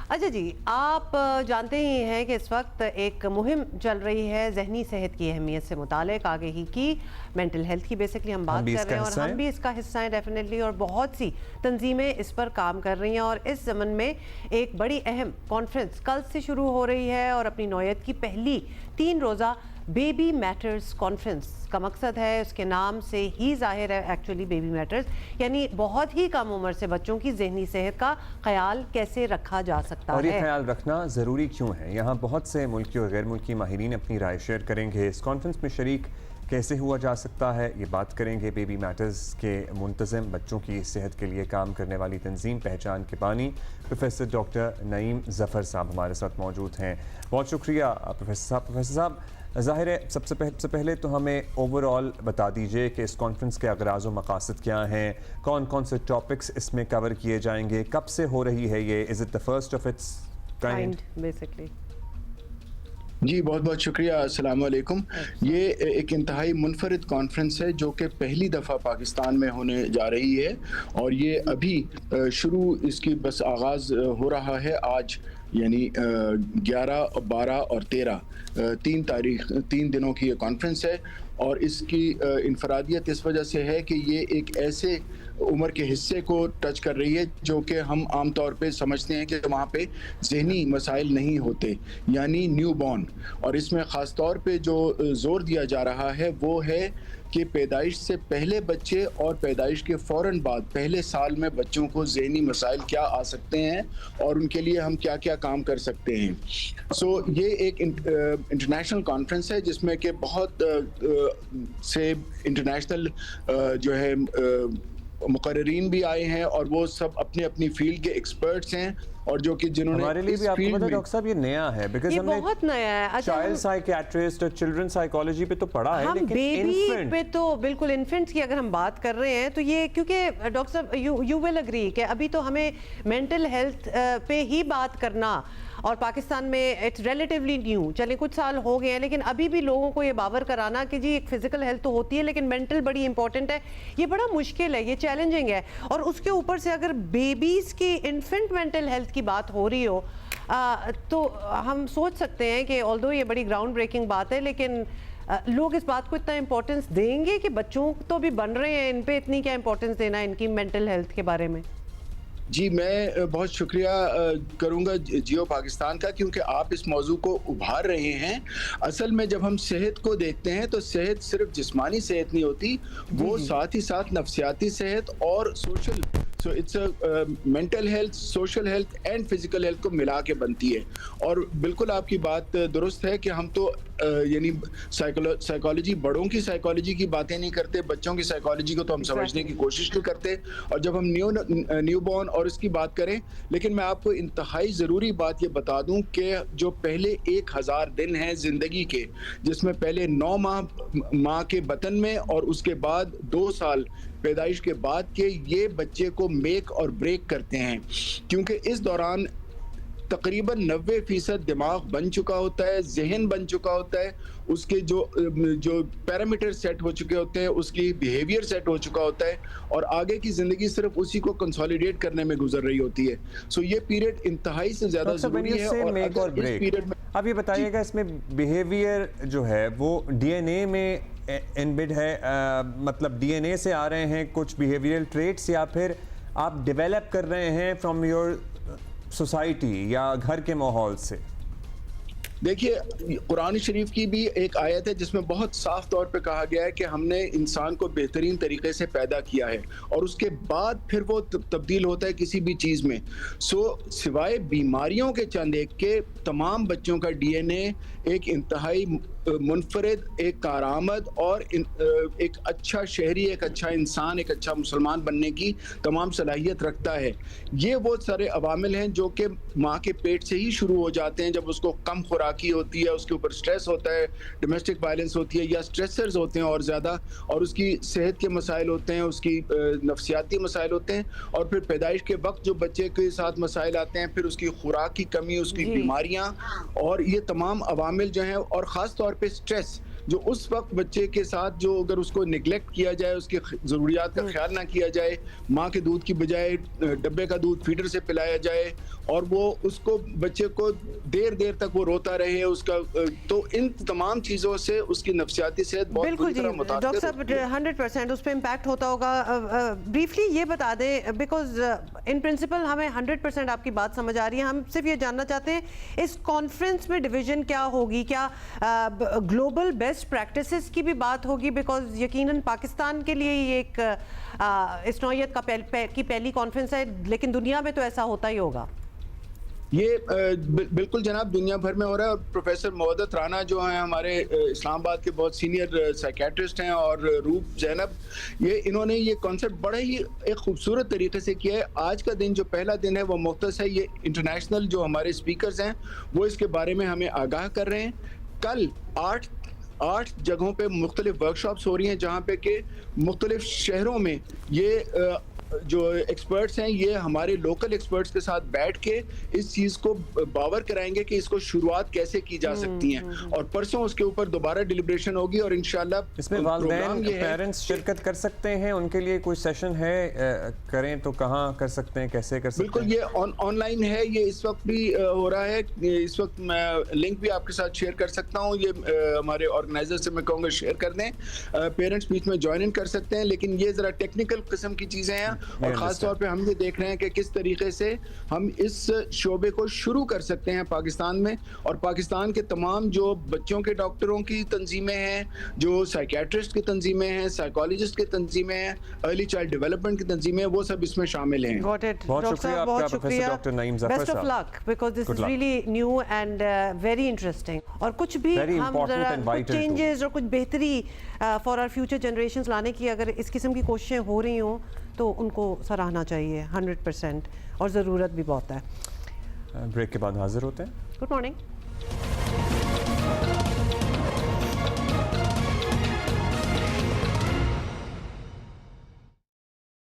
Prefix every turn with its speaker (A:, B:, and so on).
A: اچھا جی، آپ جانتے ہی ہیں کہ اس وقت ایک مہم چل رہی ہے ذہنی صحت کی اہمیت سے متعلق آگہی کی، مینٹل ہیلتھ کی بیسکلی ہم بات کر رہے ہیں اور ہم بھی اس کا حصہ ہیں ڈیفینیٹلی، اور بہت سی تنظیمیں اس پر کام کر رہی ہیں اور اس ضمن میں ایک بڑی اہم کانفرنس کل سے شروع ہو رہی ہے اور اپنی نوعیت کی پہلی 3 روزہ بیبی میٹرز کانفرنس کا مقصد ہے، اس کے نام سے ہی ظاہر ہے ایکچولی بیبی میٹرز یعنی بہت ہی کم عمر سے بچوں کی ذہنی صحت کا خیال کیسے رکھا جا سکتا ہے،
B: اور یہ خیال رکھنا ضروری کیوں ہے۔ یہاں بہت سے ملکی اور غیر ملکی ماہرین اپنی رائے شیئر کریں گے۔ اس کانفرنس میں شریک کیسے ہوا جا سکتا ہے، یہ بات کریں گے بیبی میٹرز کے منتظم بچوں کی صحت کے لیے کام کرنے والی تنظیم پہچان کے بانی پروفیسر ڈاکٹر نعیم ظفر صاحب ہمارے ساتھ موجود ہیں۔ بہت شکریہ پروفیسر صاحب۔ ظاہر ہے سب سے پہلے تو ہمیں اوور آل بتا دیجئے کہ اس کانفرنس کے اغراض و مقاصد کیا ہیں، کون کون سے ٹاپکس اس میں کور کیے جائیں گے، کب سے ہو رہی ہے یہ، is it the first of its kind
A: basically?
C: جی بہت بہت شکریہ، السلام علیکم۔ یہ ایک انتہائی منفرد کانفرنس ہے جو کہ پہلی دفعہ پاکستان میں ہونے جا رہی ہے، اور یہ ابھی شروع اس کی بس آغاز ہو رہا ہے آج، یعنی 11، 12 اور 13 3 دنوں کی یہ کانفرنس ہے، اور اس کی انفرادیت اس وجہ سے ہے کہ یہ ایک ایسے عمر کے حصے کو ٹچ کر رہی ہے جو کہ ہم عام طور پہ سمجھتے ہیں کہ وہاں پہ ذہنی مسائل نہیں ہوتے، یعنی نیو بورن، اور اس میں خاص طور پہ جو زور دیا جا رہا ہے وہ ہے کہ پیدائش سے پہلے بچے اور پیدائش کے فوراً بعد پہلے سال میں بچوں کو ذہنی مسائل کیا آ سکتے ہیں اور ان کے لیے ہم کیا کیا کام کر سکتے ہیں۔ یہ ایک انٹرنیشنل کانفرنس ہے جس میں کہ بہت سے انٹرنیشنل جو ہے مقررین بھی آئے ہیں، اور وہ سب اپنی اپنی فیلڈ کے ایکسپرٹس ہیں، اور جو کہ جنہوں نے
B: ہمارے لیے بھی آپ کو پتہ ڈاکٹر صاحب یہ نیا ہے، بیکاز ہم نے
A: بہت نیا ہے،
B: چائلڈ سائیکیٹرسٹ اور چلڈرن سائیکالوجی پہ تو پڑھا ہے،
A: ہم
B: لیکن
A: بیبی پہ تو بالکل انفنٹس کی اگر ہم بات کر رہے ہیں تو یہ کیونکہ ڈاکٹر صاحب یو ول اگری کہ ابھی تو ہمیں مینٹل ہیلتھ پہ ہی بات کرنا، اور پاکستان میں اٹس ریلیٹیولی نیو، چلیں کچھ سال ہو گئے ہیں، لیکن ابھی بھی لوگوں کو یہ باور کرانا کہ جی ایک فزیکل ہیلتھ تو ہوتی ہے لیکن مینٹل بڑی امپورٹنٹ ہے، یہ بڑا مشکل ہے، یہ چیلنجنگ ہے، اور اس کے اوپر سے اگر بیبیز کی انفنٹ مینٹل ہیلتھ کی بات ہو رہی ہو تو ہم سوچ سکتے ہیں کہ آلدو یہ بڑی گراؤنڈ بریکنگ بات ہے، لیکن لوگ اس بات کو اتنا امپورٹنس دیں گے کہ بچوں تو بھی بن رہے ہیں، ان پہ اتنی کیا امپورٹنس دینا ہے ان کی مینٹل ہیلتھ کے بارے میں؟
C: جی میں بہت شکریہ کروں گا جیو پاکستان کا، کیونکہ آپ اس موضوع کو ابھار رہے ہیں۔ اصل میں جب ہم صحت کو دیکھتے ہیں تو صحت صرف جسمانی صحت نہیں ہوتی، وہ ساتھ ہی ساتھ نفسیاتی صحت اور social, so it's mental health, social health and physical health کو ملا کے بنتی ہے، اور بالکل آپ کی بات درست ہے کہ ہم تو یعنی سائیکالوجی، بڑوں کی سائیکالوجی کی باتیں نہیں کرتے، بچوں کی سائیکالوجی کو تو ہم سمجھنے کی کوشش نہیں کرتے، اور جب ہم نیو بورن اور اس کی بات کریں، لیکن میں آپ کو انتہائی ضروری بات یہ بتا دوں کہ جو پہلے 1000 دن ہیں زندگی کے، جس میں پہلے 9 ماہ کے بطن میں اور اس کے بعد 2 سال پیدائش کے بعد کے، یہ بچے کو میک اور بریک کرتے ہیں، کیونکہ اس دوران تقریباً 90% دماغ بن چکا ہوتا ہے، ذہن بن چکا ہوتا ہے، اس کے جو پیرامیٹر سیٹ ہو چکے ہوتے ہیں، اس کی بیہیویئر سیٹ ہو چکا ہوتا ہے، اور آگے کی زندگی صرف اسی کو کنسولیڈیٹ کرنے میں گزر رہی ہوتی ہے۔ یہ پیریڈ انتہائی سے زیادہ ضروری ہے، اور اگر اس پیریڈ میں
B: اب یہ بتائیے گا اس میں بیہیویئر جو ہے وہ ڈی این اے میں انبڈ ہے، مطلب ڈی این اے سے آ رہے ہیں کچھ بیہیویئرل ٹریٹس، یا پھر آپ ڈیولپ کر رہے ہیں فرام یور سوسائٹی یا گھر کے ماحول سے؟
C: دیکھیے قرآن شریف کی بھی ایک آیت ہے جس میں بہت صاف طور پہ کہا گیا ہے کہ ہم نے انسان کو بہترین طریقے سے پیدا کیا ہے، اور اس کے بعد پھر وہ تبدیل ہوتا ہے کسی بھی چیز میں۔ سوائے بیماریوں کے چند ایک کے، تمام بچوں کا ڈی این اے ایک انتہائی منفرد، ایک کارآمد اور ایک اچھا شہری، ایک اچھا انسان، ایک اچھا مسلمان بننے کی تمام صلاحیت رکھتا ہے۔ یہ وہ سارے عوامل ہیں جو کہ ماں کے پیٹ سے ہی شروع ہو جاتے ہیں، جب اس کو کم خوراکی ہوتی ہے، اس کے اوپر سٹریس ہوتا ہے، ڈومیسٹک وائلنس ہوتی ہے یا سٹریسرز ہوتے ہیں اور زیادہ، اور اس کی صحت کے مسائل ہوتے ہیں، اس کی نفسیاتی مسائل ہوتے ہیں، اور پھر پیدائش کے وقت جو بچے کے ساتھ مسائل آتے ہیں، پھر اس کی خوراک کی کمی، اس کی بیماریاں، اور یہ تمام عوامل جو ہیں، اور خاص طور پہ سٹریس جو اس وقت بچے کے ساتھ جو اگر اس کو نگلیکٹ کیا جائے, اس کے ضروریات کا خیال نہ کیا جائے, ماں کے دودھ کی بجائے ڈبے کا دودھ فیڈر سے پلایا جائے اور وہ اس کو بچے کو دیر تک وہ روتا رہے اس کا, تو ان تمام چیزوں سے اس کی نفسیاتی صحت بہت
A: بالکل جی ڈاکٹر صاحب 100% اس پہ امپیکٹ ہوتا ہوگا. بریفلی یہ بتا دیں, بیکاز ان پرنسپل ہمیں 100% آپ کی بات سمجھ آ رہی ہے, ہم صرف یہ جاننا چاہتے ہیں اس کانفرنس میں ڈویژن کیا ہوگی, کیا گلوبل بیسٹ پریکٹسز کی بھی بات ہوگی, بیکاز یقیناً پاکستان کے لیے یہ ایک اس نوعیت کی پہلی کانفرنس ہے, لیکن دنیا میں تو ایسا ہوتا ہی ہوگا.
C: یہ بالکل جناب دنیا بھر میں ہو رہا ہے. پروفیسر مودت رانا جو ہیں ہمارے اسلام آباد کے بہت سینئر سائیکیٹرسٹ ہیں, اور روپ زینب, انہوں نے یہ کانسیپٹ بڑا ہی ایک خوبصورت طریقے سے کیا ہے. آج کا دن جو پہلا دن ہے وہ مختص ہے, یہ انٹرنیشنل جو ہمارے اسپیکرز ہیں وہ اس کے بارے میں ہمیں آگاہ کر رہے ہیں. کل 8 جگہوں پہ مختلف ورکشاپس ہو رہی ہیں جہاں پہ کہ مختلف شہروں میں یہ جو ایکسپرٹس ہیں یہ ہمارے لوکل ایکسپرٹس کے ساتھ بیٹھ کے اس چیز کو باور کرائیں گے کہ اس کو شروعات کیسے کی جا سکتی ہیں, اور پرسوں اس کے اوپر دوبارہ ڈیلیبریشن ہوگی. اور انشاءاللہ
B: اس میں والدین پیرنٹس شرکت کر سکتے ہیں, ان کے لیے کوئی سیشن ہے, کریں تو کہاں کر سکتے ہیں, کیسے کر سکتے ہیں؟
C: بالکل یہ آن لائن ہے, یہ اس وقت بھی ہو رہا ہے. اس وقت میں لنک بھی آپ کے ساتھ شیئر کر سکتا ہوں, یہ ہمارے آرگنائزر سے میں کہوں گا شیئر کر دیں, پیرنٹس بیچ میں جوائن ان کر سکتے ہیں. لیکن یہ ذرا ٹیکنیکل قسم کی چیزیں ہیں, اور خاص طور پہ ہم یہ دیکھ رہے ہیں کہ کس طریقے سے ہم اس شعبے کو شروع کر سکتے ہیں پاکستان میں. اور پاکستان کے تمام جو بچوں کے ڈاکٹروں کی تنظیمیں ہیں, جو سائیکیٹرسٹ کی تنظیمیں ہیں, سائیکالوجسٹ کی تنظیمیں ہیں, ارلی چائلڈ ڈیولپمنٹ کی تنظیمیں ہیں, وہ سب اس میں شامل ہیں.
B: بہت شکریہ آپ کا professor doctor Naeem Zafar
A: best of luck, because this is really new and very interesting. اور کچھ بھی ہم ذرا کچھ چینجز اور کچھ بہتری فار آر فیوچر جنریشنز لانے کی اگر اس قسم کی کوششیں ہو رہی ہوں تو ان کو سراہنا چاہیے 100%, اور ضرورت بھی بہت ہے.
B: بریک کے بعد حاضر ہوتے ہیں.
A: Good morning.